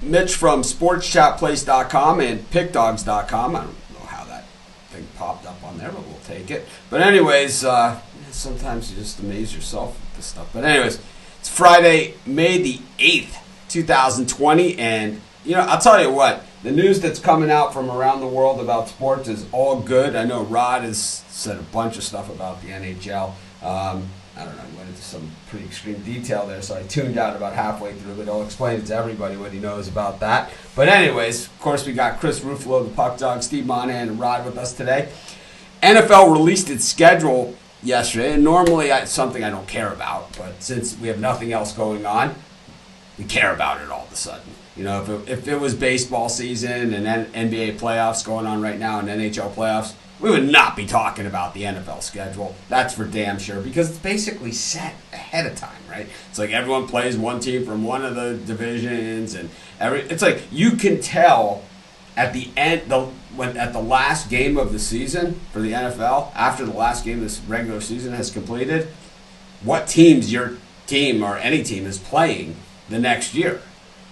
Mitch from sportschatplace.com and pickdogs.com. I don't know how that thing popped up on there, but we'll take it. But anyways, sometimes you just amaze yourself with this stuff. But anyways, it's Friday, May the 8th, 2020, and I'll tell you what, the news that's coming out from around the world about sports is all good. I know Rod has said a bunch of stuff about the NHL. I don't know, he went into some pretty extreme detail there, so I tuned out about halfway through, but I'll explain it to everybody what he knows about that. But anyways, of course, we got Chris Ruffalo, the Puck Dog, Steve Monahan, and Rod with us today. NFL released its schedule yesterday, and normally it's something I don't care about, but since we have nothing else going on, we care about it all of a sudden. If it was baseball season and NBA playoffs going on right now and NHL playoffs, we would not be talking about the NFL schedule. That's for damn sure, because it's basically set ahead of time, right? It's like everyone plays one team from one of the divisions, and it's like you can tell at the end, at the last game of the season for the NFL, after the last game of this regular season has completed, what teams your team or any team is playing the next year.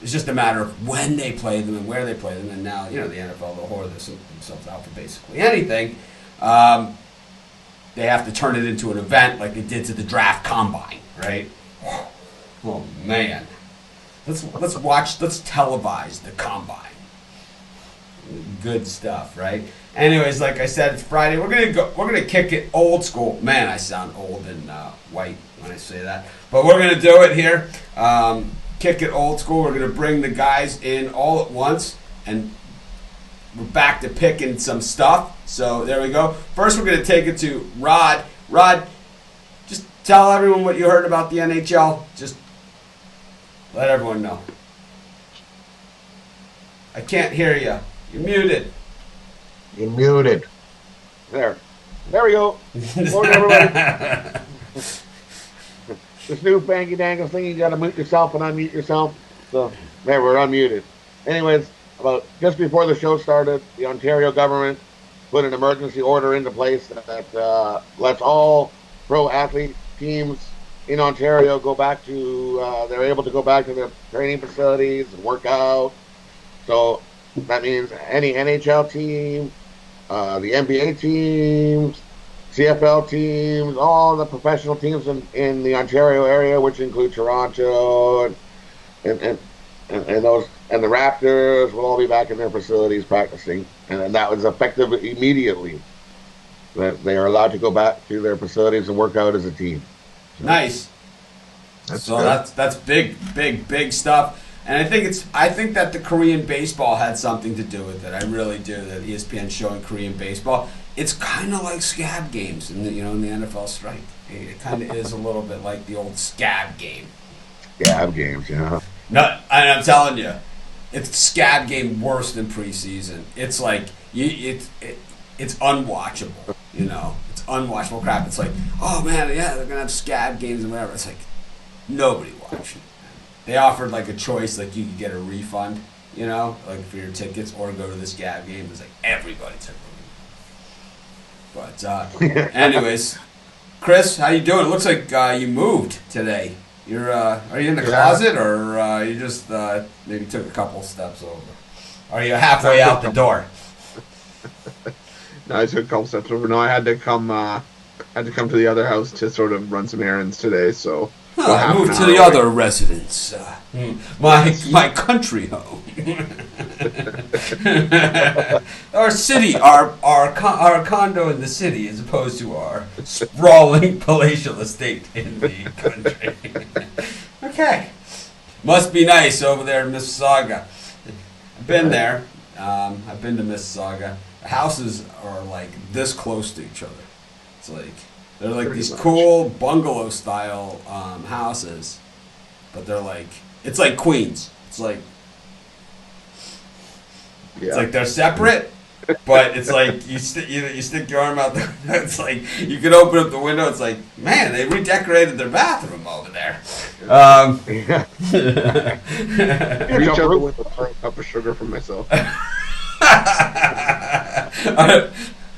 It's just a matter of when they play them and where they play them. And now, the NFL, they'll whore themselves out for basically anything. They have to turn it into an event like they did to the draft combine, right? Oh, man. Let's televise the combine. Good stuff, right? Anyways, like I said, it's Friday. We're gonna kick it old school. Man, I sound old and white when I say that. But we're gonna do it here. Kick it old school. We're going to bring the guys in all at once, and we're back to picking some stuff. So there we go. First, we're going to take it to Rod. Rod, just tell everyone what you heard about the NHL. Just let everyone know. I can't hear you. You're muted. You're muted. There we go. Morning, everybody. This new fangy dangle thing, you got to mute yourself and unmute yourself. So, there, we're unmuted. Anyways, about just before the show started, the Ontario government put an emergency order into place that lets all pro athlete teams in Ontario go back to, they're able to go back to their training facilities and work out. So, that means any NHL team, the NBA teams, CFL teams, all the professional teams in the Ontario area, which include Toronto and those and the Raptors, will all be back in their facilities practicing, and that was effective immediately. That they are allowed to go back to their facilities and work out as a team. So, nice. That's big stuff. And I think that the Korean baseball had something to do with it. I really do. That ESPN showing Korean baseball. It's kind of like scab games in the NFL strike. It kind of is a little bit like the old scab game. Scab games, yeah. No, and I'm telling you, it's scab game worse than preseason. It's like it's unwatchable. It's unwatchable crap. It's like, oh man, yeah, they're gonna have scab games and whatever. It's like nobody watched it. They offered like a choice, like you could get a refund, like for your tickets, or go to the scab game. It was like everybody took it. But anyways, Chris, how you doing? It looks like you moved today. Are you in the closet, or you just maybe took a couple steps over? Are you halfway out the door? No, I took a couple steps over. No, I had to come to the other house to sort of run some errands today. So I moved to the other residence, my country home. Our city, our condo in the city, as opposed to our sprawling palatial estate in the country. Okay, must be nice over there in Mississauga. I've been there. I've been to Mississauga. The houses are like this close to each other. It's like they're like these cool bungalow style houses, but they're like it's like Queens. It's like. Yeah. It's like they're separate, but it's like you stick your arm out the window. It's like you can open up the window. It's like, man, they redecorated their bathroom over there. Reach out the window for a cup of sugar for myself.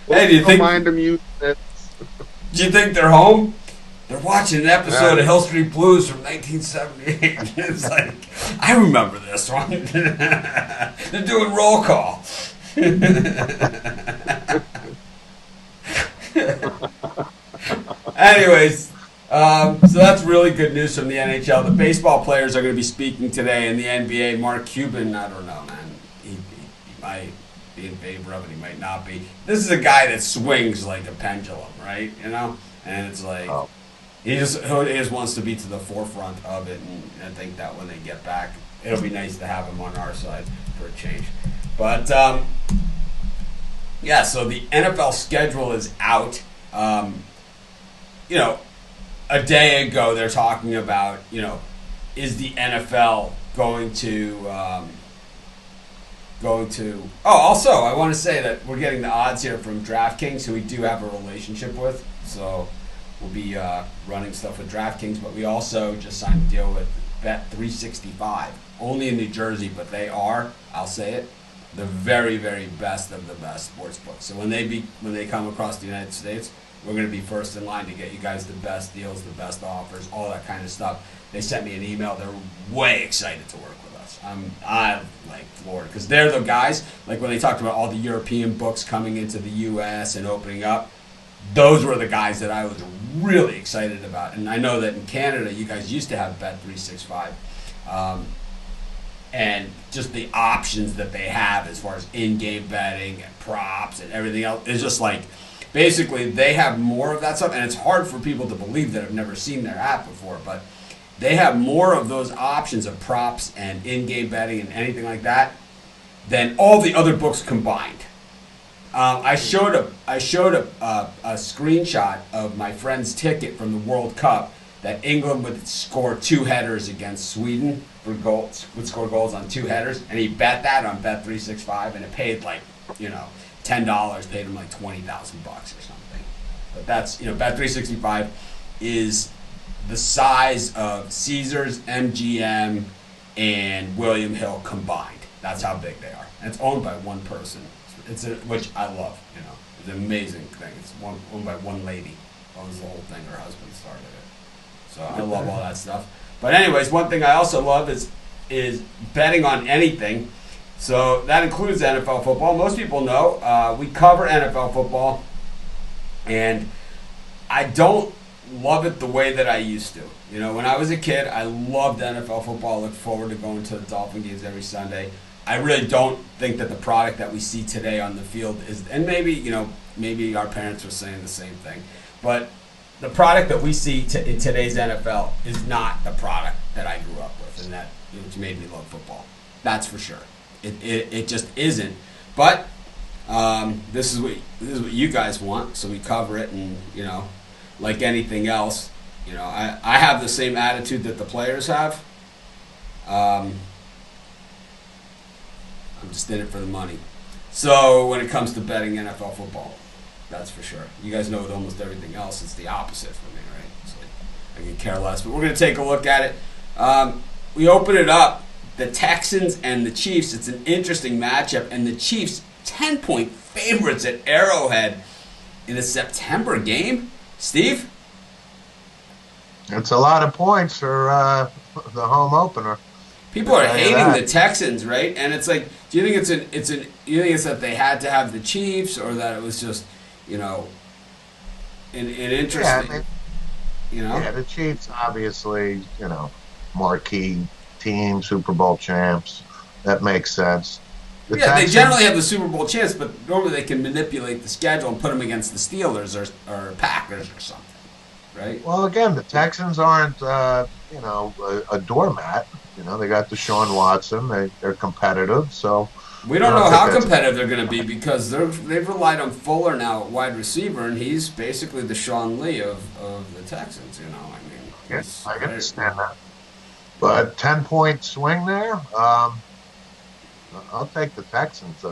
Hey, do you think? Mind them, Do you think they're home? they're watching an episode of Hill Street Blues from 1978. It's like, I remember this one. They're doing roll call. Anyways, so that's really good news from the NHL. The baseball players are going to be speaking today in the NBA. Mark Cuban, I don't know, man. He might be in favor of it. He might not be. This is a guy that swings like a pendulum, right? You know? And it's like, he just wants to be to the forefront of it. And I think that when they get back, it'll be nice to have him on our side for a change. But, yeah, so the NFL schedule is out. You know, a day ago they're talking about, you know, is the NFL going to oh, also I want to say that we're getting the odds here from DraftKings, who we do have a relationship with, so we'll be running stuff with DraftKings, but we also just signed a deal with Bet365, only in New Jersey, but they are, I'll say it, the very, very best of the best sports books. So when they come across the United States, we're going to be first in line to get you guys the best deals, the best offers, all that kind of stuff. They sent me an email. They're way excited to work with us. I'm like floored because they're the guys, like when they talked about all the European books coming into the U.S. and opening up, those were the guys that I was really excited about. And I know that in Canada, you guys used to have Bet365. And just the options that they have as far as in-game betting and props and everything else is just like, basically, they have more of that stuff, and it's hard for people to believe that have never seen their app before, but they have more of those options of props and in-game betting and anything like that than all the other books combined. I showed a screenshot of my friend's ticket from the World Cup that England would score 2 headers against Sweden for goals, would score goals on 2 headers, and he bet that on Bet365, and it paid like, you know, $10 paid him like $20,000 or something. But that's, you know, Bet365 is the size of Caesars, MGM, and William Hill combined. That's how big they are. And it's owned by one person, which I love. You know, it's an amazing thing. It's owned by one lady. Owns the whole thing. Her husband started it. So I love all that stuff. But anyways, one thing I also love is betting on anything. So that includes NFL football. Most people know we cover NFL football, and I don't love it the way that I used to. You know, when I was a kid, I loved NFL football. I looked forward to going to the Dolphin games every Sunday. I really don't think that the product that we see today on the field is, and maybe, you know, maybe our parents were saying the same thing, but the product that we see in today's NFL is not the product that I grew up with, and that which made me love football. That's for sure. It just isn't. But this is what you guys want, so we cover it. And you know, like anything else, you know, I have the same attitude that the players have. I'm just in it for the money. So when it comes to betting NFL football, that's for sure. You guys know with almost everything else, it's the opposite for me, right? So I can care less. But we're going to take a look at it. We open it up. The Texans and the Chiefs, it's an interesting matchup, and the Chiefs 10-point favorites at Arrowhead in a September game. Steve? It's a lot of points for the home opener. People are hating the Texans, right? And it's like, do you think you think it's that they had to have the Chiefs, or that it was just, you know, an interesting, you know? Yeah, the Chiefs obviously, you know, marquee team, Super Bowl champs. That makes sense. They generally have the Super Bowl chance, but normally they can manipulate the schedule and put them against the Steelers or Packers or something, right? Well, again, the Texans aren't, you know, a doormat. You know, they got Deshaun Watson. They're competitive, so... We don't know how competitive they're going to be because they've relied on Fuller now at wide receiver, and he's basically the Sean Lee of the Texans, you know. I mean, yes, I understand that. But 10-point swing there, I'll take the Texans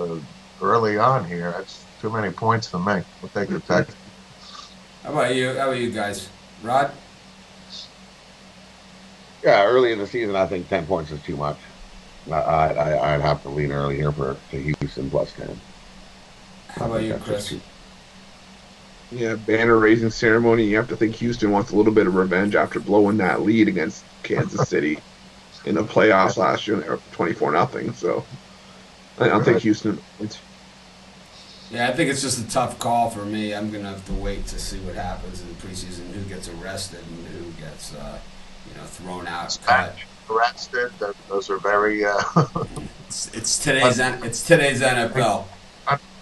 early on here. That's too many points for me. I'll take the Texans. How about you guys? Rod? Yeah, early in the season, I think 10 points is too much. I'd have to lean early here to Houston plus 10. How about you, Chris? Yeah, banner raising ceremony. You have to think Houston wants a little bit of revenge after blowing that lead against Kansas City in the playoffs last year. They were 24-0. So I'll take Right. Houston. Yeah, I think it's just a tough call for me. I'm gonna have to wait to see what happens in the preseason, who gets arrested and who gets, thrown out, cut. Arrested. Those are very. It's today's NFL.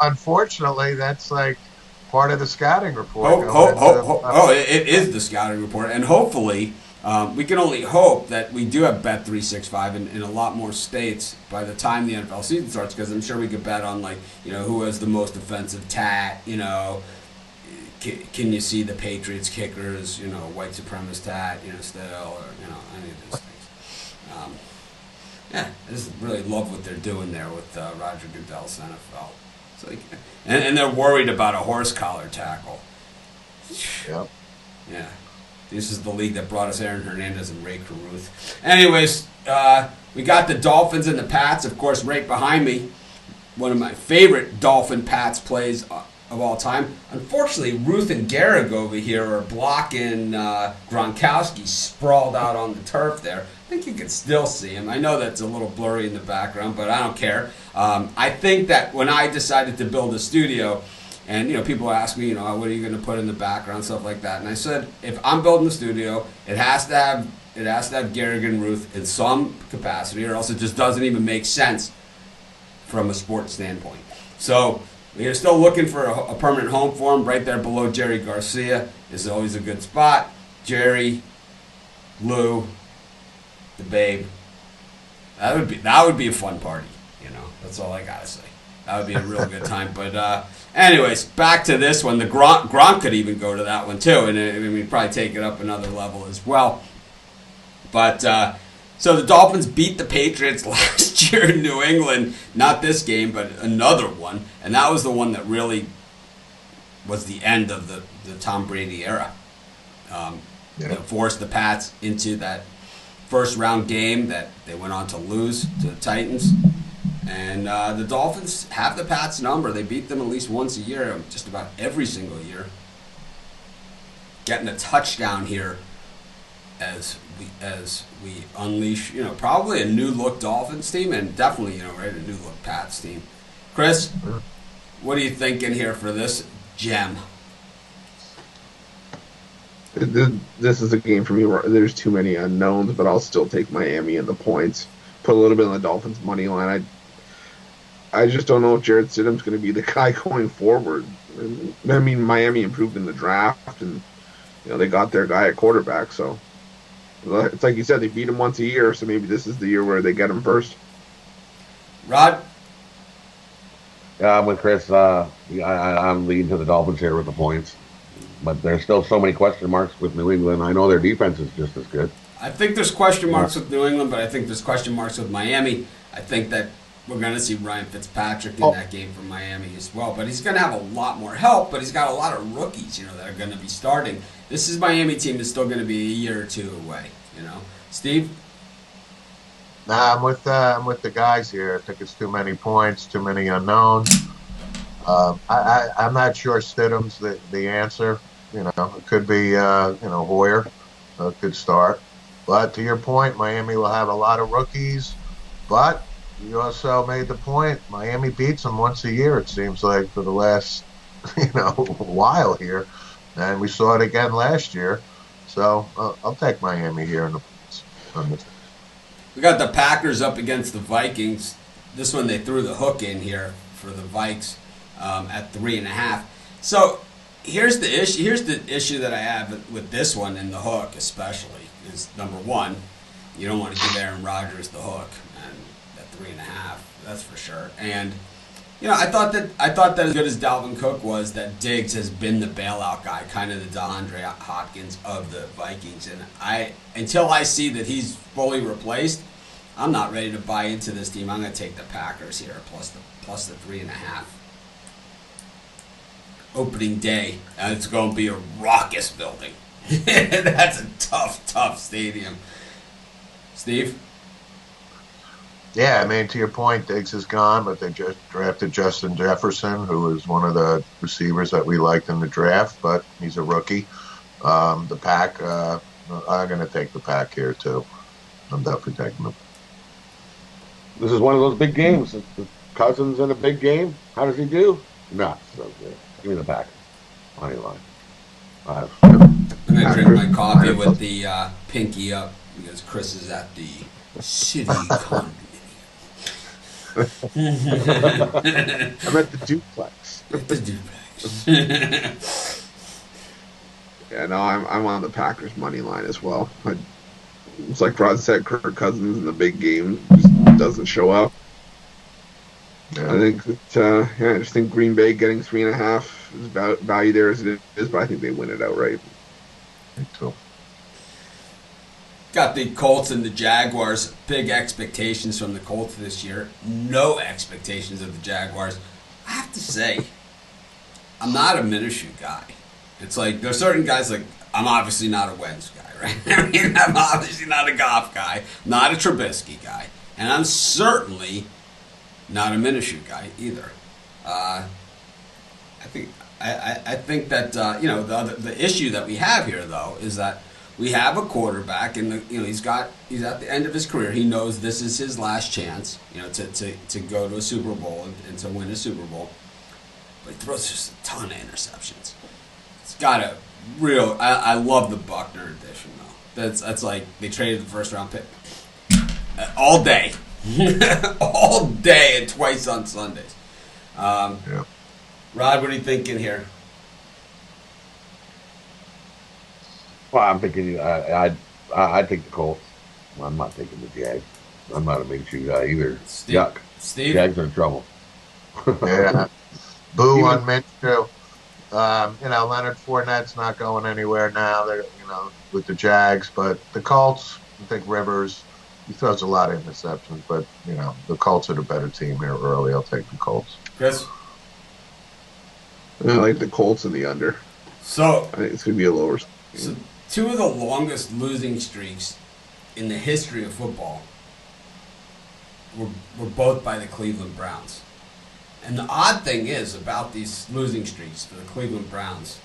Unfortunately, that's like part of the scouting report Hope, going hope, hope, into. hope. Oh, it is the scouting report, and hopefully, we can only hope that we do have Bet 365 in a lot more states by the time the NFL season starts. Because I'm sure we could bet on who has the most offensive tat. Can you see the Patriots kickers? White supremacist tat. Still, or any of those things. Yeah, I just really love what they're doing there with Roger Goodell's NFL. It's like, and they're worried about a horse collar tackle. Yep. Yeah. This is the league that brought us Aaron Hernandez and Ray Caruth. Anyways, we got the Dolphins and the Pats, of course, right behind me. One of my favorite Dolphin Pats plays of all time. Unfortunately, Ruth and Gehrig over here are blocking Gronkowski sprawled out on the turf there. I think you can still see him. I know that's a little blurry in the background, but I don't care. I think that when I decided to build a studio, and people ask me, what are you going to put in the background, stuff like that, and I said, if I'm building a studio, it has to have Gehrig and Ruth in some capacity, or else it just doesn't even make sense from a sports standpoint. So we're still looking for a permanent home for him. Right there below Jerry Garcia is always a good spot. Jerry, Lou, the Babe. That would be a fun party. That's all I gotta say. That would be a real good time. But anyways, back to this one. The Gronk could even go to that one too, and we'd probably take it up another level as well. But so the Dolphins beat the Patriots last year in New England. Not this game, but another one, and that was the one that really was the end of the Tom Brady era. That forced the Pats into that first round game that they went on to lose to the Titans. And the Dolphins have the Pats' number. They beat them at least once a year, just about every single year. Getting a touchdown here as we unleash, probably a new look Dolphins team, and definitely, a new look Pats team. Chris, what are you thinking here for this gem? This is a game for me where there's too many unknowns, but I'll still take Miami and the points. Put a little bit on the Dolphins' money line. I just don't know if Jarrett Stidham's going to be the guy going forward. I mean, Miami improved in the draft, and they got their guy at quarterback. So it's like you said, they beat him once a year. So maybe this is the year where they get him first. Rod? Yeah, I'm with Chris. I'm leading to the Dolphins here with the points. But there's still so many question marks with New England. I know their defense is just as good. I think there's question marks with New England, but I think there's question marks with Miami. I think that we're going to see Ryan Fitzpatrick in that game for Miami as well. But he's going to have a lot more help, but he's got a lot of rookies, that are going to be starting. This is Miami team that's still going to be a year or two away, Steve? Nah, I'm with the guys here. I think it's too many points, too many unknowns. I'm not sure Stidham's the answer. It could be Hoyer could start. But to your point, Miami will have a lot of rookies. But you also made the point, Miami beats them once a year, it seems like, for the last while here. And we saw it again last year. So I'll take Miami here in the points. We got the Packers up against the Vikings. This one they threw the hook in here for the Vikes at 3.5. So here's the issue. Here's the issue that I have with this one and the hook, especially, is number one, you don't want to give Aaron Rodgers the hook, and at 3.5, that's for sure. And I thought that as good as Dalvin Cook was, that Diggs has been the bailout guy, kind of the DeAndre Hopkins of the Vikings. And until I see that he's fully replaced, I'm not ready to buy into this team. I'm going to take the Packers here plus the 3.5. Opening day, and it's going to be a raucous building. That's a tough stadium. Steve? Yeah, I mean, to your point, Diggs is gone, but they just drafted Justin Jefferson, who was one of the receivers that we liked in the draft, but he's a rookie. The Pack, I'm going to take the Pack here, too. I'm definitely taking them. This is one of those big games. The Cousins in a big game. How does he do? Not so good. Give me the Packers. Money line. I'm gonna drink my coffee with the pinky up because Chris is at the city condominium. I'm at the duplex. At the duplex. Yeah, no, I'm on the Packers money line as well. It's like Rod said, Kirk Cousins in the big game just doesn't show up. Yeah. I think that, I just think Green Bay getting 3.5 is about value there as it is, but I think they win it outright. Me too. Got the Colts and the Jaguars. Big expectations from the Colts this year. No expectations of the Jaguars. I have to say, I'm not a Minshew guy. It's like, there's certain guys like, I'm obviously not a Wentz guy, right? I mean, I'm obviously not a Goff guy, not a Trubisky guy, and I'm certainly not a Minshew guy either. I think that the issue that we have here though is that we have a quarterback, and he's at the end of his career. He knows this is his last chance, to go to a Super Bowl and to win a Super Bowl. But he throws just a ton of interceptions. It's got a real. I love the Buckner edition though. That's like they traded the first round pick all day, all day, and twice on Sundays. Yeah. Rod, what are you thinking here? Well, I'm thinking I take the Colts. I'm not taking the Jags. I'm not a Minshew guy either. Yuck. Steve? Jags are in trouble. Yeah. Boo on Minshew. Leonard Fournette's not going anywhere now. They're, with the Jags, but the Colts, I think Rivers, he throws a lot of interceptions, but, the Colts are the better team here early. I'll take the Colts. Chris? I like the Colts in the under. So, I think it's going to be a lower. So, two of the longest losing streaks in the history of football were both by the Cleveland Browns. And the odd thing is about these losing streaks for the Cleveland Browns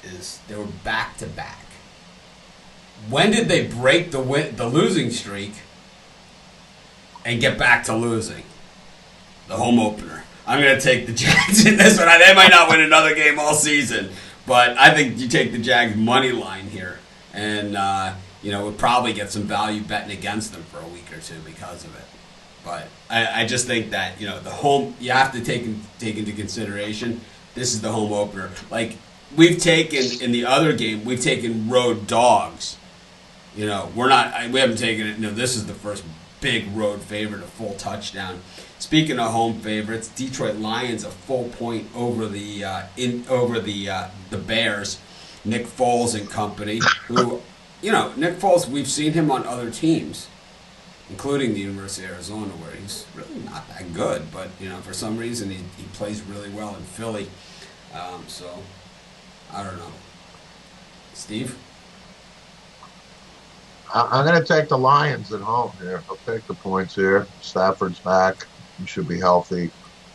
is they were back to back. When did they break the losing streak and get back to losing? The home opener. I'm going to take the Jags in this one. They might not win another game all season, but I think you take the Jags money line here, and we'll probably get some value betting against them for a week or two because of it. But I just think that the home, you have to take into consideration. This is the home opener. Like we've taken in the other game, we've taken road dogs. We haven't taken it. This is the first big road favorite, a full touchdown. Speaking of home favorites, Detroit Lions a full point over the Bears. Nick Foles and company, who, Nick Foles, we've seen him on other teams, including the University of Arizona, where he's really not that good, but for some reason he plays really well in Philly. So I don't know. Steve? I'm going to take the Lions at home here. I'll take the points here. Stafford's back. He should be healthy.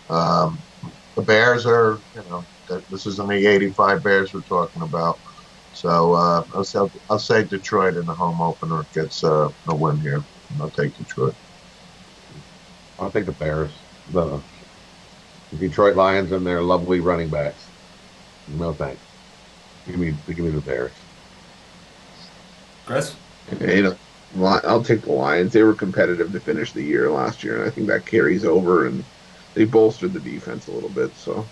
The Bears are, this isn't the 85 Bears we're talking about. So I'll say Detroit in the home opener gets a win here. I'll take Detroit. I'll take the Bears. The Detroit Lions and their lovely running backs. No thanks. Give me the Bears. Chris? I'll take the Lions. They were competitive to finish the year last year, and I think that carries over, and they bolstered the defense a little bit. So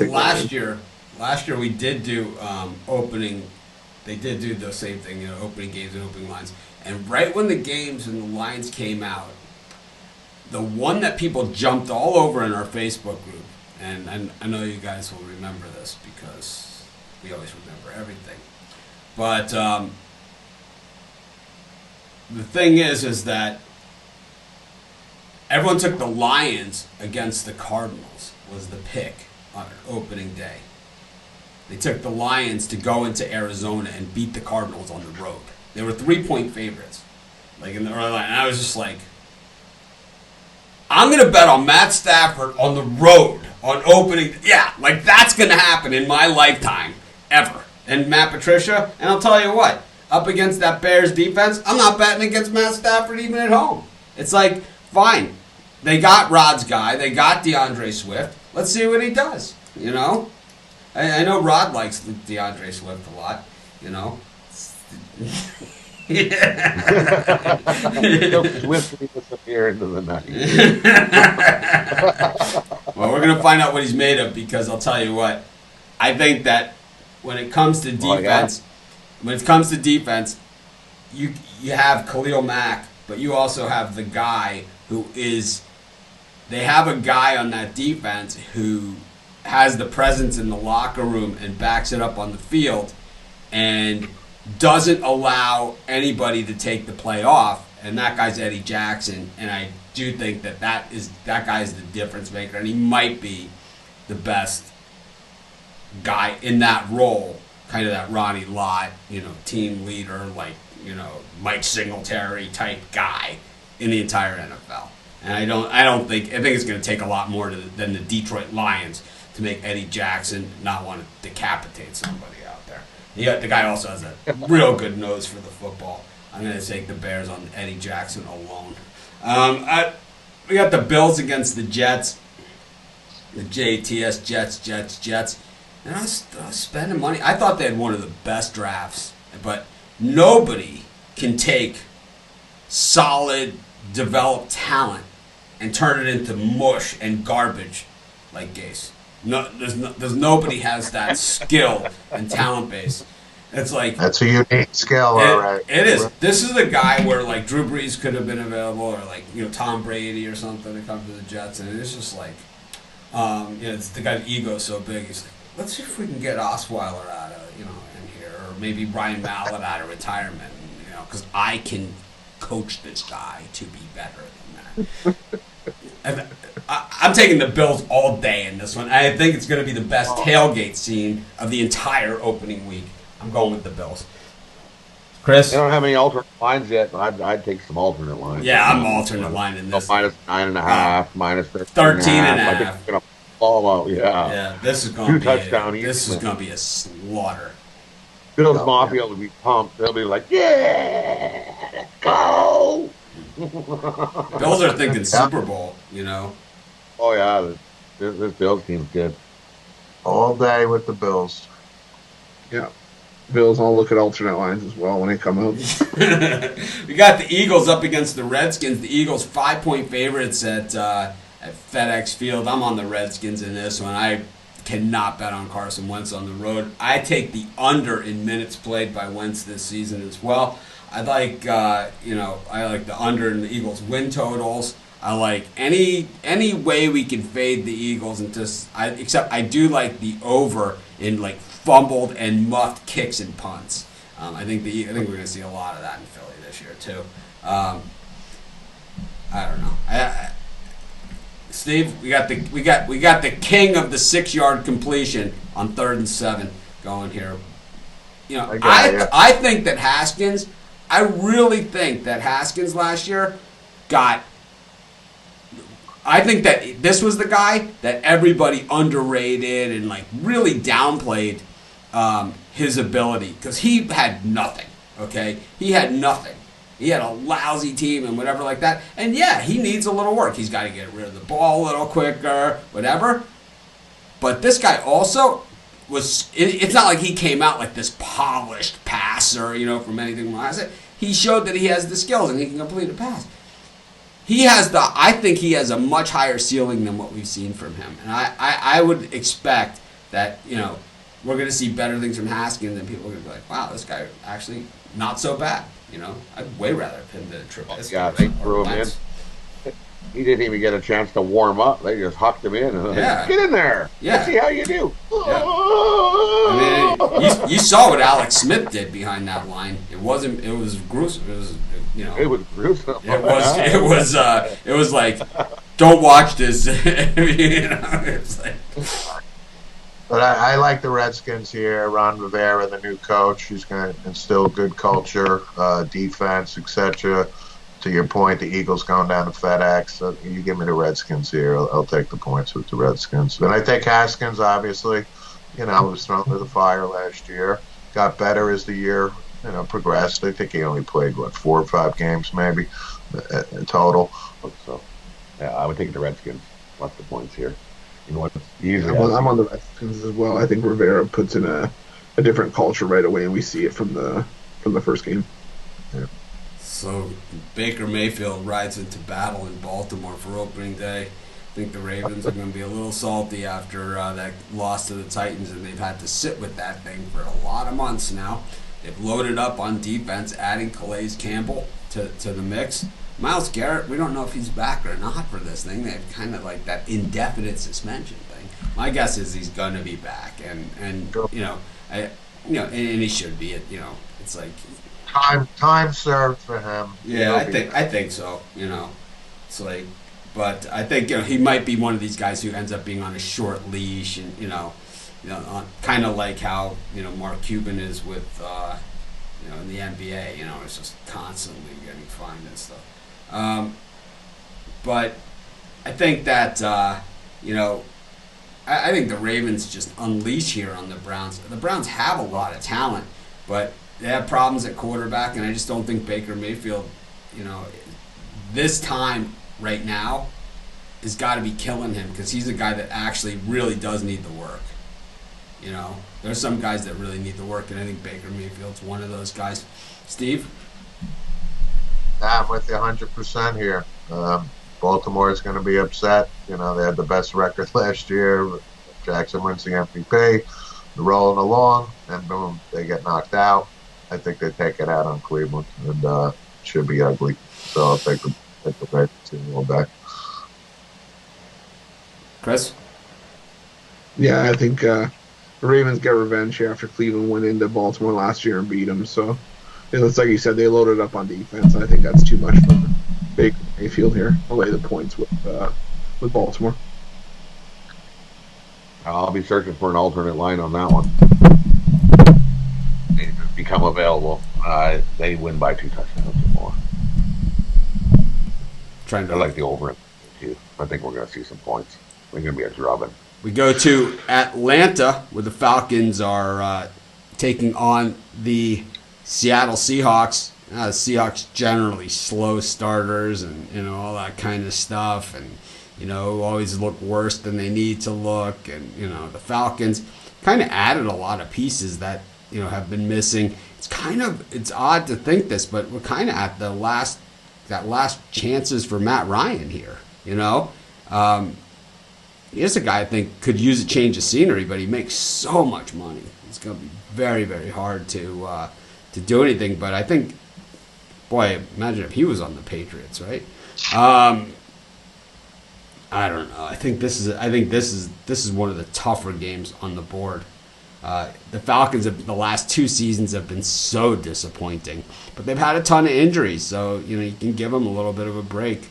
last year we did do opening. They did do the same thing, opening games and opening lines. And right when the games and the lines came out, the one that people jumped all over in our Facebook group, and I know you guys will remember this because we always remember everything, but the thing is that everyone took the Lions against the Cardinals was the pick on opening day. They took the Lions to go into Arizona and beat the Cardinals on the road. They were 3-point favorites, like in the early line. And I was just like, I'm going to bet on Matt Stafford on the road on opening. Yeah, like that's going to happen in my lifetime ever. And Matt Patricia, and I'll tell you what, up against that Bears defense, I'm not betting against Matt Stafford even at home. It's like, fine, they got Rod's guy, they got DeAndre Swift. Let's see what he does, you know? I know Rod likes DeAndre Swift a lot, you know? He'll swiftly disappear into the night. Well, we're going to find out what he's made of because I'll tell you what, I think that when it comes to defense, you have Khalil Mack, but you also have the guy who is. They have a guy on that defense who has the presence in the locker room and backs it up on the field, and doesn't allow anybody to take the play off. And that guy's Eddie Jackson, and I do think that guy is the difference maker, and he might be the best guy in that role, kind of that Ronnie Lott, team leader, like, Mike Singletary type guy in the entire NFL. And I think it's going to take a lot more than the Detroit Lions to make Eddie Jackson not want to decapitate somebody out there. The guy also has a real good nose for the football. I'm going to take the Bears on Eddie Jackson alone. We got the Bills against the Jets. The JTS, Jets. And I was spending money. I thought they had one of the best drafts. But nobody can take solid, developed talent and turn it into mush and garbage like Gase. No, there's nobody has that skill and talent base. It's like that's a unique skill, all right. It is. This is a guy where like Drew Brees could have been available, or like Tom Brady or something to come to the Jets, and it's just like, it's the guy's ego so big. He's like, let's see if we can get Osweiler out of in here, or maybe Brian Mallett out of retirement, because I can coach this guy to be better than that. And I'm taking the Bills all day in this one. I think it's going to be the best tailgate scene of the entire opening week. I'm going with the Bills. Chris? They don't have any alternate lines yet, but I'd take some alternate lines. Yeah, I'm alternate line in this. So -9.5, minus 13.5. I think it's going to fall out. Yeah, this is going to be This is going to be a slaughter. Bills Mafia will be pumped. They'll be like, yeah, let's go. Bills are thinking Super Bowl, Oh, yeah. This Bills team's good. All day with the Bills. Yeah. Bills, I'll look at alternate lines as well when they come out. We got the Eagles up against the Redskins. The Eagles 5-point favorites at FedEx Field. I'm on the Redskins in this one. I cannot bet on Carson Wentz on the road. I take the under in minutes played by Wentz this season as well. I like I like the under in the Eagles win totals. I like any way we can fade the Eagles except I do like the over in like fumbled and muffed kicks and punts. I think we're going to see a lot of that in Philly this year too. I don't know. Steve, we got the king of the 6-yard completion on 3rd and 7 going here. I think that Haskins. I really think that Haskins last year got. I think that this was the guy that everybody underrated and like really downplayed his ability because he had nothing. Okay, he had nothing. He had a lousy team and whatever like that. And yeah, he needs a little work. He's got to get rid of the ball a little quicker, whatever. But this guy also was. It's not like he came out like this polished passer, from anything. He showed that he has the skills and he can complete a pass. I think he has a much higher ceiling than what we've seen from him. And I would expect that, we're going to see better things from Haskins and people are going to be like, wow, this guy actually not so bad. I'd way rather have him than Trubisky. Yeah, they threw him in. He didn't even get a chance to warm up. They just hucked him in. And get in there. Yeah. Let's see how you do. Yeah. I mean, you saw what Alex Smith did behind that line. It was gruesome. It was, It was gruesome. It was like, don't watch this. It's like. But I like the Redskins here. Ron Rivera, the new coach, he's going to instill good culture, defense, etc. to your point, the Eagles going down to FedEx. So you give me the Redskins here. I'll take the points with the Redskins. But I think Haskins, obviously, was thrown to the fire last year. Got better as the year, progressed. I think he only played, 4 or 5 games maybe total. So, yeah, I would take the Redskins. Lots of points here. I'm on the Redskins as well. I think Rivera puts in a different culture right away, and we see it from the first game. Yeah. So Baker Mayfield rides into battle in Baltimore for opening day. I think the Ravens are going to be a little salty after that loss to the Titans, and they've had to sit with that thing for a lot of months now. They've loaded up on defense, adding Calais Campbell to the mix. Myles Garrett, we don't know if he's back or not for this thing. They have kind of like that indefinite suspension thing. My guess is he's going to be back, and and he should be. It's like time served for him. Yeah, I think so. It's like, but I think he might be one of these guys who ends up being on a short leash, and kind of like how Mark Cuban is with in the NBA. It's just constantly getting fined and stuff. But I think that I think the Ravens just unleash here on the Browns. The Browns have a lot of talent, but they have problems at quarterback, and I just don't think Baker Mayfield, this time right now, has got to be killing him, because he's a guy that actually really does need the work. There's some guys that really need the work, and I think Baker Mayfield's one of those guys. Steve? I'm with you 100% here. Baltimore is going to be upset. They had the best record last year. Jackson wins the MVP. They're rolling along, and boom, they get knocked out. I think they take it out on Cleveland, and it should be ugly. So I'll take the Ravens a little back. Chris? Yeah, I think the Ravens get revenge here after Cleveland went into Baltimore last year and beat them. So it's like you said, they loaded up on defense. I think that's too much for Baker Mayfield here. I'll lay the points with Baltimore. I'll be searching for an alternate line on that one. They become available. They win by 2 touchdowns or more. I like the over. I think we're going to see some points. We're going to be a drubbing. We go to Atlanta, where the Falcons are taking on the Seattle Seahawks. The Seahawks generally slow starters and all that kind of stuff, and always look worse than they need to look. And the Falcons kind of added a lot of pieces that have been missing. It's odd to think this, but we're kind of at the last chances for Matt Ryan here. He's a guy I think could use a change of scenery, but he makes so much money. It's going to be very, very hard to do anything. But I think, boy, imagine if he was on the Patriots, right? I don't know. I think this is one of the tougher games on the board. The Falcons the last 2 seasons have been so disappointing, but they've had a ton of injuries, so you can give them a little bit of a break.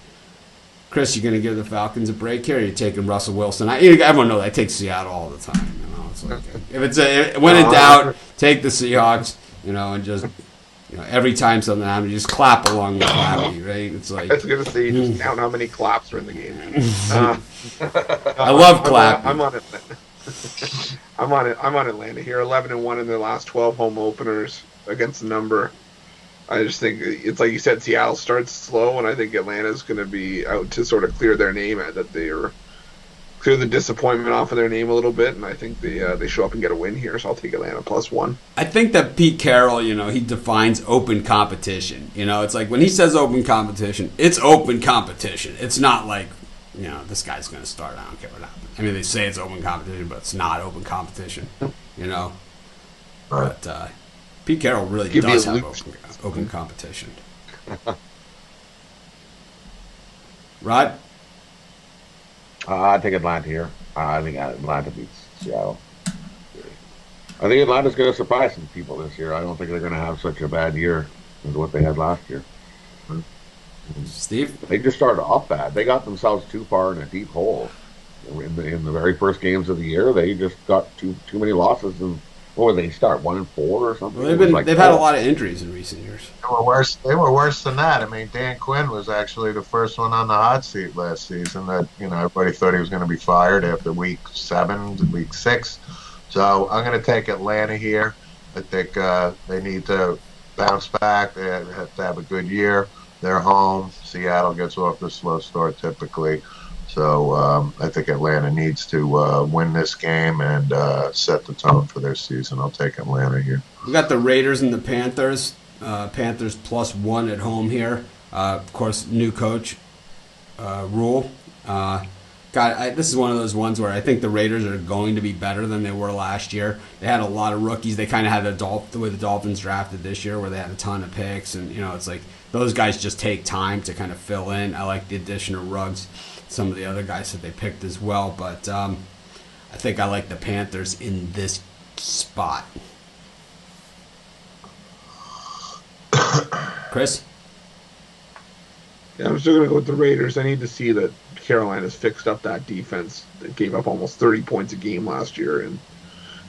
Chris, you going to give the Falcons a break here? Or are you taking Russell Wilson? Everyone knows I take Seattle all the time. It's like when in doubt, take the Seahawks. And just every time something happens, you just clap along with Clappy, right? It's like I was going to say, just count how many claps are in the game. I love Clappy. I'm on Atlanta here. 11-1 in their last 12 home openers against the number. I just think it's like you said, Seattle starts slow, and I think Atlanta's going to be out to sort of clear their name, that they are clear the disappointment off of their name a little bit, and I think they show up and get a win here. So I'll take Atlanta +1. I think that Pete Carroll, he defines open competition. It's like when he says open competition, it's open competition. It's not like this guy's going to start. I don't care what happens. I mean, they say it's open competition, but it's not open competition. But Pete Carroll really does have open competition. Rod? I take Atlanta here. I think Atlanta beats Seattle. I think Atlanta's going to surprise some people this year. I don't think they're going to have such a bad year as what they had last year. Steve? They just started off bad. They got themselves too far in a deep hole. In the very first games of the year, they just got too many losses, and What would they start 1-4 or something? Well, It was they've had a lot of injuries in recent years. They were worse. They were worse than that. I mean, Dan Quinn was actually the first one on the hot seat last season. That everybody thought he was going to be fired after week 7 to week 6. So I'm going to take Atlanta here. I think they need to bounce back. They have to have a good year. They're home. Seattle gets off the slow start typically. So I think Atlanta needs to win this game and set the tone for their season. I'll take Atlanta here. We got the Raiders and the Panthers. Panthers +1 at home here. Of course, new coach Rule. This is one of those ones where I think the Raiders are going to be better than they were last year. They had a lot of rookies. They kind of had the way the Dolphins drafted this year, where they had a ton of picks, and it's like those guys just take time to kind of fill in. I like the addition of Ruggs, some of the other guys that they picked as well, but I think I like the Panthers in this spot. Chris? Yeah, I'm still going to go with the Raiders. I need to see that Carolina's fixed up that defense that gave up almost 30 points a game last year. And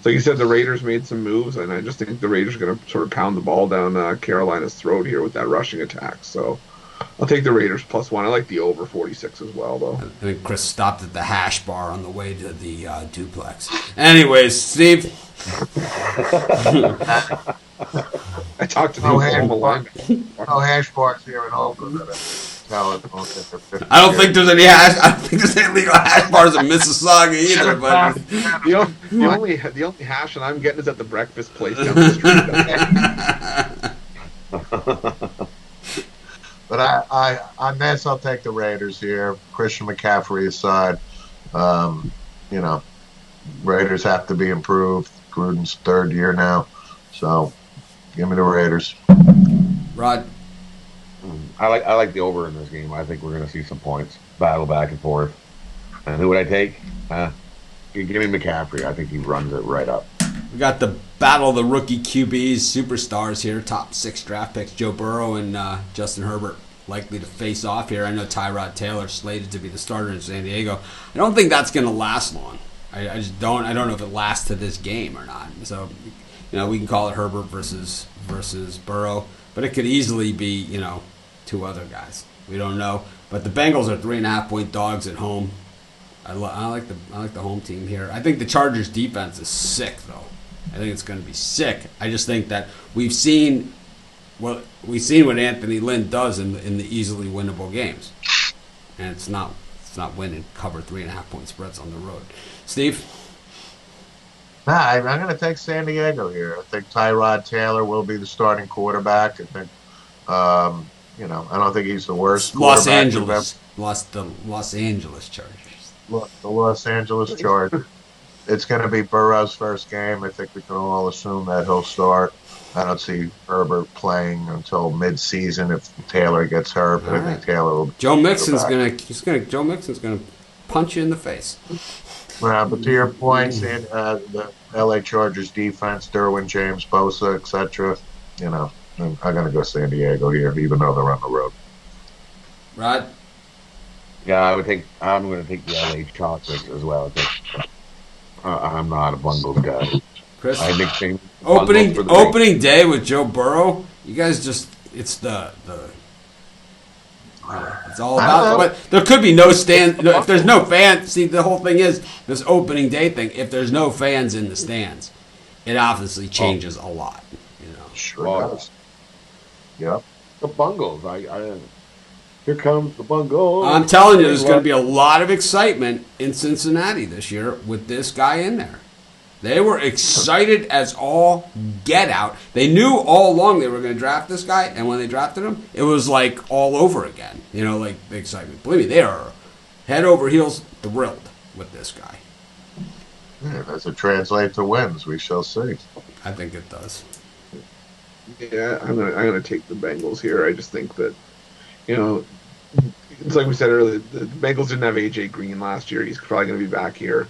like you said, the Raiders made some moves, and I just think the Raiders are going to sort of pound the ball down Carolina's throat here with that rushing attack. So I'll take the Raiders +1. I like the over 46 as well, though. I think Chris stopped at the hash bar on the way to the duplex. Anyways, Steve. I talked to people on the line. No hash bars here in Oakland. I don't think there's any legal hash bars in Mississauga either. But the only hash that I'm getting is at the breakfast place down the street. But on this, I'll take the Raiders here. Christian McCaffrey aside, Raiders have to be improved. Gruden's 3rd year now, so give me the Raiders. Rod, I like the over in this game. I think we're going to see some points, battle back and forth. And who would I take? Give me McCaffrey. I think he runs it right up. we got the battle of the rookie QBs, superstars here, top 6 draft picks. Joe Burrow and Justin Herbert likely to face off here. I know Tyrod Taylor slated to be the starter in San Diego. I don't think that's going to last long. I just don't. I don't know if it lasts to this game or not. So, we can call it Herbert versus Burrow, but it could easily be, 2 other guys. We don't know. But the Bengals are 3.5-point dogs at home. I like the home team here. I think the Chargers defense is sick, though. I think it's going to be sick. I just think that we've seen what Anthony Lynn does in the easily winnable games, and it's not winning cover 3.5-point spreads on the road. Steve? I'm going to take San Diego here. I think Tyrod Taylor will be the starting quarterback. I think, I don't think he's the worst Los quarterback. The Los Angeles Chargers. The Los Angeles Chargers. It's going to be Burrow's first game. I think we can all assume that he'll start. I don't see Herbert playing until mid-season if Taylor gets hurt. But I think Taylor will. Joe Mixon's going to punch you in the face. But to your point, the LA Chargers defense, Derwin James, Bosa, etc. I'm going to go San Diego here, even though they're on the road. Rod? Yeah, I'm going to take the LA Chocolates as well. I'm not a Bungles guy. Chris? I think opening day with Joe Burrow. You guys just it's it's all about. But there could be no stand if there's no fans. See, the whole thing is this opening day thing. If there's no fans in the stands, it obviously changes a lot. Sure does. Yep. The Bungles. Here comes the Bungles. I'm telling you, there's going to be a lot of excitement in Cincinnati this year with this guy in there. They were excited as all get out. They knew all along they were going to draft this guy, and when they drafted him, it was like all over again. Like the excitement. Believe me, they are head over heels thrilled with this guy. Yeah, does it translate to wins? We shall see. I think it does. Yeah, I'm gonna take the Bengals here. I just think that, it's like we said earlier, the Bengals didn't have AJ Green last year. He's probably going to be back here.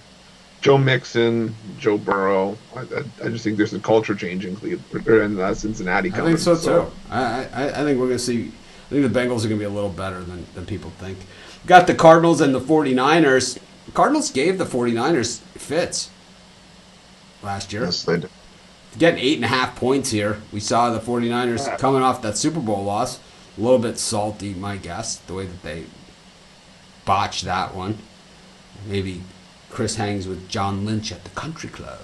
Joe Mixon, Joe Burrow. I just think there's a culture change in Cleveland or in Cincinnati coming. I think so too. I think we're going to see. I think the Bengals are going to be a little better than people think. Got the Cardinals and the 49ers. The Cardinals gave the 49ers fits last year. Yes, they did. getting 8.5 points here. We saw the 49ers coming off that Super Bowl loss. A little bit salty, my guess, the way that they botched that one. Maybe Chris hangs with John Lynch at the country club.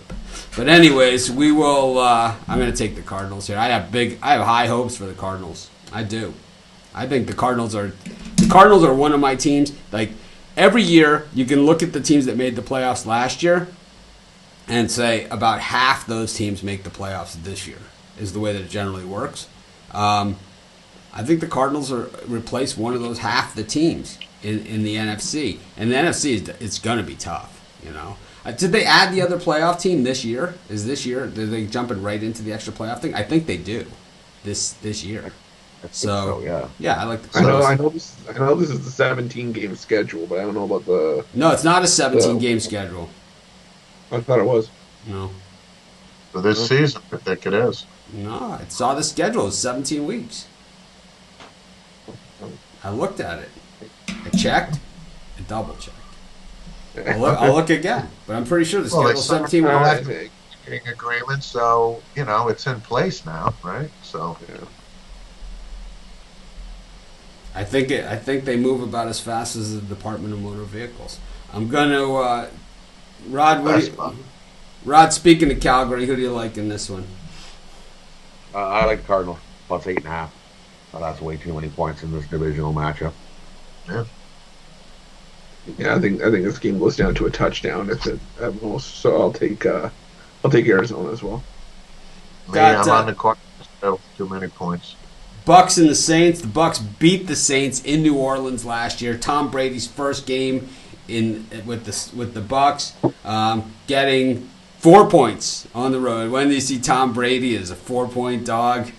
But anyways, we will. I'm going to take the Cardinals here. I have high hopes for the Cardinals. I do. I think the Cardinals are one of my teams. Like every year, you can look at the teams that made the playoffs last year and say about half those teams make the playoffs this year. Is the way that it generally works. I think the Cardinals replace one of those half the teams in the NFC, and the NFC it's going to be tough. You know, did they add the other playoff team this year? Is they jumping right into the extra playoff thing? I think they do this year. So yeah, I like the Cardinals. I know this is the 17-game schedule, but I don't know about the. No, it's not a 17-game schedule. I thought it was. No. For this season, I think it is. No, I saw the schedule. It's 17 weeks. I looked at it. I checked. I double checked. I'll look again, but I'm pretty sure the schedule's 17 weeks. Agreement, so it's in place now, right? So. Yeah. I think they move about as fast as the Department of Motor Vehicles. I'm gonna Rod. Speaking of Calgary, who do you like in this one? I like the Cardinals plus 8.5. That's way too many points in this divisional matchup. Yeah, I think this game goes down to a touchdown at most. So I'll take Arizona as well. I'm on the Cardinals. Too many points. Bucs and the Saints. The Bucs beat the Saints in New Orleans last year. Tom Brady's first game with the Bucs, getting 4 points on the road. When do you see Tom Brady as a 4-point dog?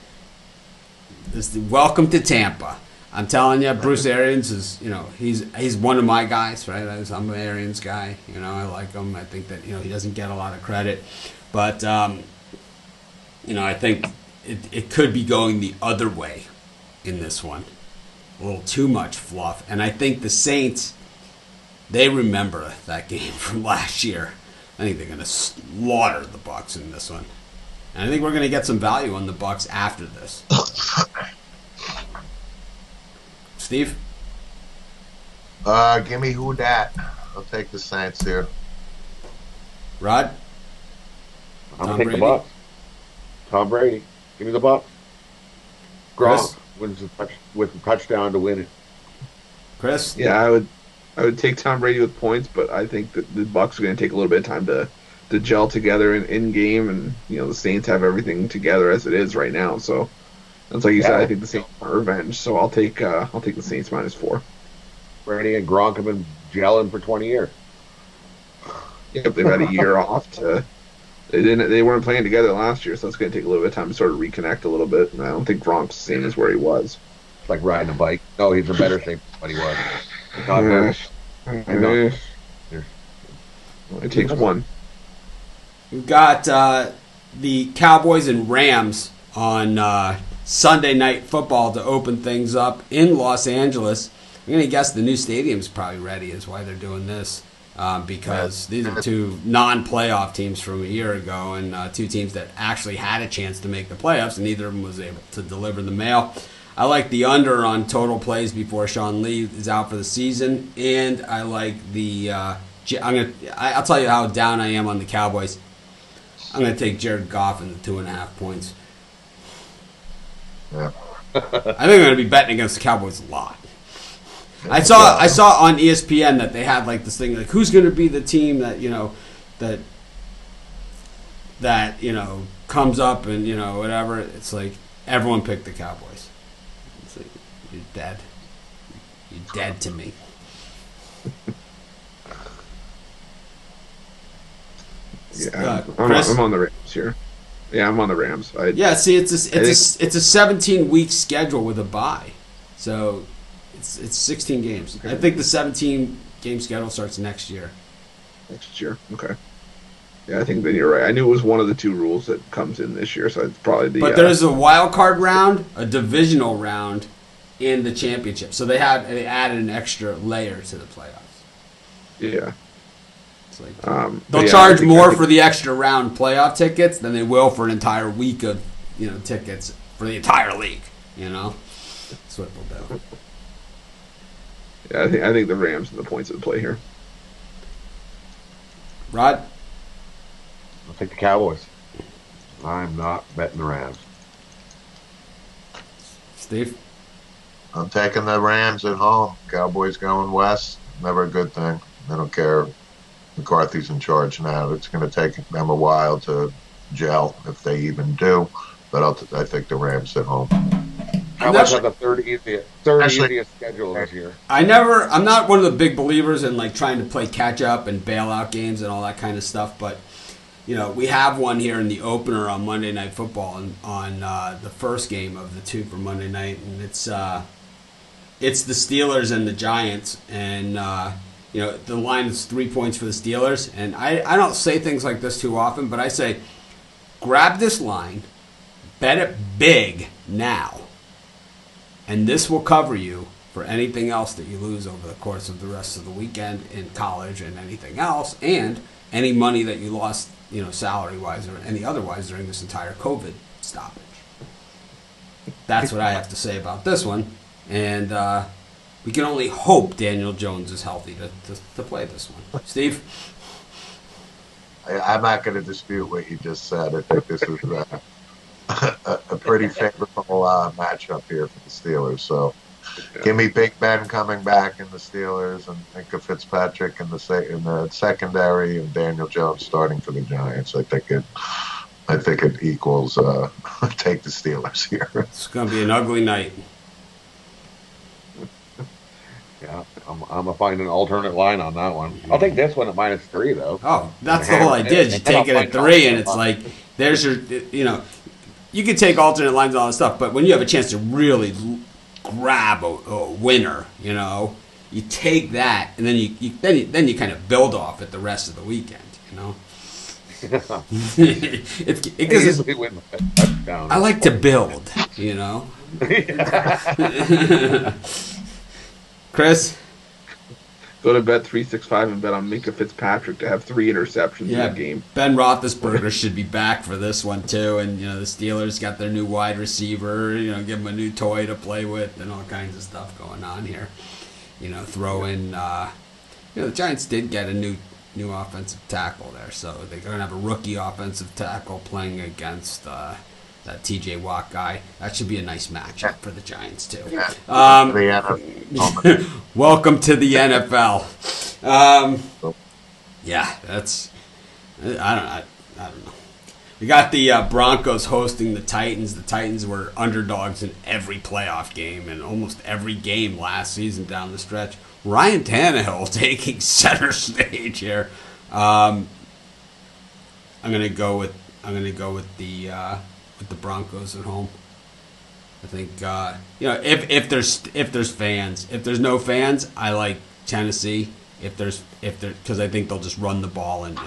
Welcome to Tampa. I'm telling you, Bruce Arians is, he's one of my guys, right? I'm an Arians guy. I like him. I think that, he doesn't get a lot of credit. But, I think it could be going the other way in this one. A little too much fluff. And I think the Saints, they remember that game from last year. I think they're going to slaughter the Bucs in this one. And I think we're going to get some value on the Bucs after this. Steve? Give me who dat. I'll take the Saints here. Rod? I'm going to take the Bucs. Tom Brady. Give me the Bucs. Gronk wins with a touchdown to win it. Chris? Yeah, I would take Tom Brady with points, but I think that the Bucs are going to take a little bit of time to gel together in game, and the Saints have everything together as it is right now. So that's like you said. I think the Saints want revenge. So I'll take the Saints -4. Brady and Gronk have been gelling for 20 years. Yep, they've had a year off to. They weren't playing together last year, so it's going to take a little bit of time to sort of reconnect a little bit. And I don't think Gronk's the same as where he was. It's like riding a bike. No, he's in better shape than what he was. It takes one. We've got the Cowboys and Rams on Sunday Night Football to open things up in Los Angeles. I'm going to guess the new stadium's probably ready is why they're doing this. Because these are two non-playoff teams from a year ago and two teams that actually had a chance to make the playoffs, and neither of them was able to deliver the mail. I like the under on total plays before Sean Lee is out for the season, and I like the I'll tell you how down I am on the Cowboys. I'm going to take Jared Goff in the 2.5 points. Yeah. I think I'm going to be betting against the Cowboys a lot. I saw on ESPN that they had like this thing like who's going to be the team that that comes up and whatever. It's like everyone picked the Cowboys. It's like you're dead. You're dead to me. Yeah, I'm on the Rams here. Yeah, I'm on the Rams. See, it's a 17-week schedule with a bye, so. It's 16 games. Okay. I think the 17-game schedule starts next year. Next year, okay. Yeah, I think then you're right. I knew it was one of the two rules that comes in this year, so it's probably the. But there's a wild card round, a divisional round, in the championship. So they added an extra layer to the playoffs. Yeah. It's like But they'll yeah, charge I think- more for the extra round playoff tickets than they will for an entire week of tickets for the entire league. That's what they'll do. Yeah, I think the Rams and the points of the play here. Rod, I'll take the Cowboys. I'm not betting the Rams. Steve. I'm taking the Rams at home. Cowboys going west. Never a good thing. I don't care. McCarthy's in charge now. It's going to take them a while to gel, if they even do. But I think the Rams at home. Cowboys have the third easiest schedule this year. I'm not one of the big believers in like trying to play catch up and bailout games and all that kind of stuff, but we have one here in the opener on Monday Night Football on the first game of the two for Monday night, and it's the Steelers and the Giants, and the line is 3 points for the Steelers, and I don't say things like this too often, but I say grab this line, bet it big now, and this will cover you for anything else that you lose over the course of the rest of the weekend in college and anything else, and any money that you lost, salary-wise or any otherwise during this entire COVID stoppage. That's what I have to say about this one. And we can only hope Daniel Jones is healthy to play this one. Steve? I'm not going to dispute what you just said. I think this is a pretty favorable matchup here for the Steelers. So give me Big Ben coming back in the Steelers and Minka Fitzpatrick in the secondary and Daniel Jones starting for the Giants. I think it equals take the Steelers here. It's going to be an ugly night. Yeah, I'm gonna find an alternate line on that one. I'll take this one at -3 though. Oh, that's the whole idea. You take it at 3, and it's like there's your, you can take alternate lines and all that stuff, but when you have a chance to really grab a winner, you take that, and then you kind of build off it the rest of the weekend, it gives us, Win by a touchdown. I like to build, Chris? Go to Bet365 and bet on Minka Fitzpatrick to have 3 interceptions in the game. Ben Roethlisberger should be back for this one too, and the Steelers got their new wide receiver. Give them a new toy to play with, and all kinds of stuff going on here. Throw in. The Giants did get a new offensive tackle there, so they're gonna have a rookie offensive tackle playing against that TJ Watt guy. That should be a nice matchup for the Giants too. Welcome to the NFL. That's I don't know. We got the Broncos hosting the Titans. The Titans were underdogs in every playoff game and almost every game last season down the stretch. Ryan Tannehill taking center stage here. I'm gonna go with the Broncos at home. I think if there's fans, if there's no fans, I like Tennessee. Because I think they'll just run the ball and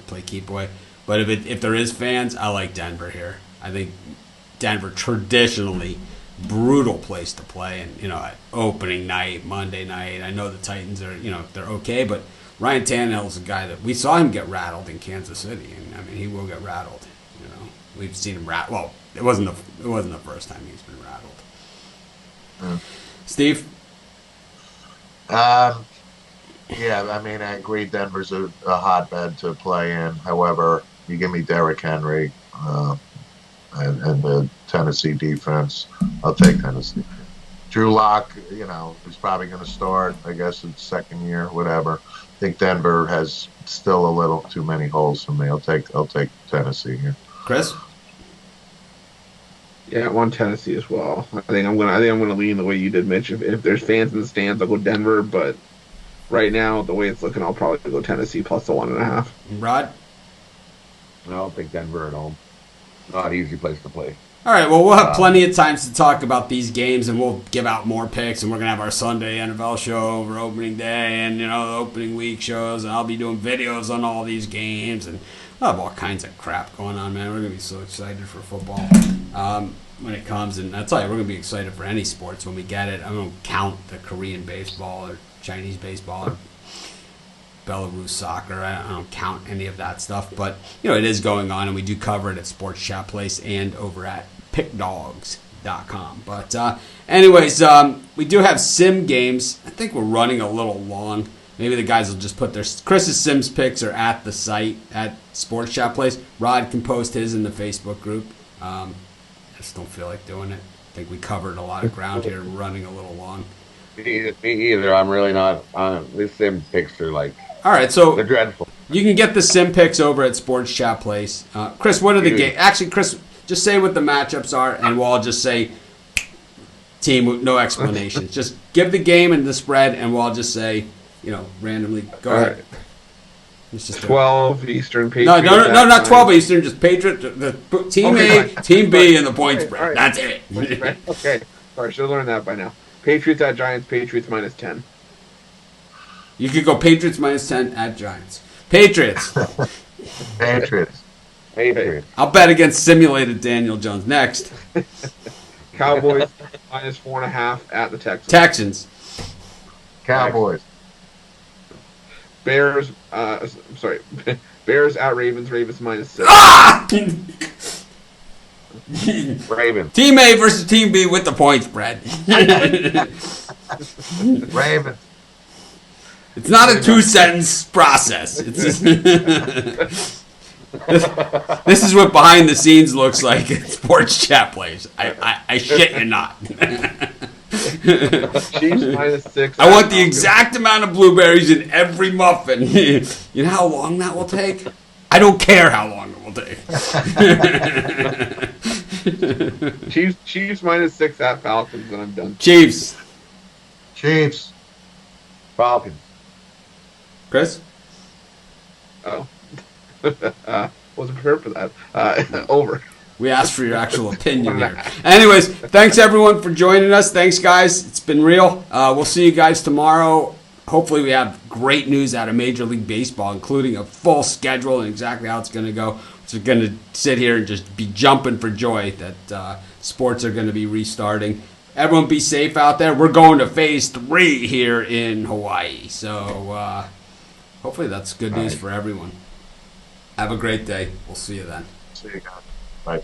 play keep away. But if there is fans, I like Denver here. I think Denver traditionally brutal place to play, and opening night, Monday night. I know the Titans are they're okay, but Ryan Tannehill's a guy that we saw him get rattled in Kansas City, and he will get rattled. We've seen him rattled. Well, it wasn't the first time he's been rattled. Steve? Yeah, I agree Denver's a hotbed to play in. However, you give me Derrick Henry and the Tennessee defense, I'll take Tennessee. Drew Lock, is probably going to start. I guess it's second year, whatever. I think Denver has still a little too many holes for me. I'll take Tennessee here. Chris? Yeah, I want Tennessee as well. I think I'm gonna lean the way you did, Mitch. If there's fans in the stands, I'll go Denver. But right now, the way it's looking, I'll probably go Tennessee plus the 1.5. Rod? I'll take Denver at home. Not an easy place to play. All right, well, we'll have plenty of times to talk about these games, and we'll give out more picks, and we're going to have our Sunday NFL show over opening day and, the opening week shows, and I'll be doing videos on all these games, and we'll have all kinds of crap going on, man. We're going to be so excited for football when it comes, and I'll tell you, we're going to be excited for any sports when we get it. I'm going to count the Korean baseball or Chinese baseball or Belarus soccer. I don't count any of that stuff, but it is going on, and we do cover it at Sports Chat Place and over at pickdogs.com. But anyways, we do have sim games. I think we're running a little long. Maybe the guys will just put their Chris's Sims picks are at the site at Sports Chat Place. Rod can post his in the Facebook group. I just don't feel like doing it. I think we covered a lot of ground here, running a little long. Me either. I'm really not. These sim picks are like. All right, so they're dreadful. You can get the sim picks over at Sports Chat Place. Chris, what are the games? Actually, Chris, just say what the matchups are, and we'll all just say team with no explanations. Just give the game and the spread, and we'll all just say, randomly. Go ahead. Right. It's just 12 Eastern Patriots. No, not 12 Eastern. Just Patriots. The team A, team B, and the point spread. Right. That's it. Okay. Sorry, should have learned that by now. Patriots at Giants. Patriots minus 10. You could go Patriots minus 10 at Giants. Patriots. Patriots. I'll bet against simulated Daniel Jones. Next. Cowboys minus 4.5 at the Texans. Cowboys. Bears. Bears at Ravens. Ravens minus 6. Ah! Ravens. Team A versus Team B with the point spread. Ravens. It's not a 2-sentence process. It's just this is what behind the scenes looks like at Sports Chat Place. I shit you not. Chiefs minus 6. I want the exact amount of blueberries in every muffin. You know how long that will take? I don't care how long it will take. Chiefs minus 6 at Falcons, and I'm done. Chiefs. Falcons. Chris? Oh. Wasn't prepared for that. Over. We asked for your actual opinion here. Anyways, thanks everyone for joining us. Thanks, guys. It's been real. We'll see you guys tomorrow. Hopefully we have great news out of Major League Baseball, including a full schedule and exactly how it's going to go. So we're going to sit here and just be jumping for joy that sports are going to be restarting. Everyone be safe out there. We're going to phase 3 here in Hawaii. So hopefully that's good news for everyone. Have a great day. We'll see you then. See you guys. Bye.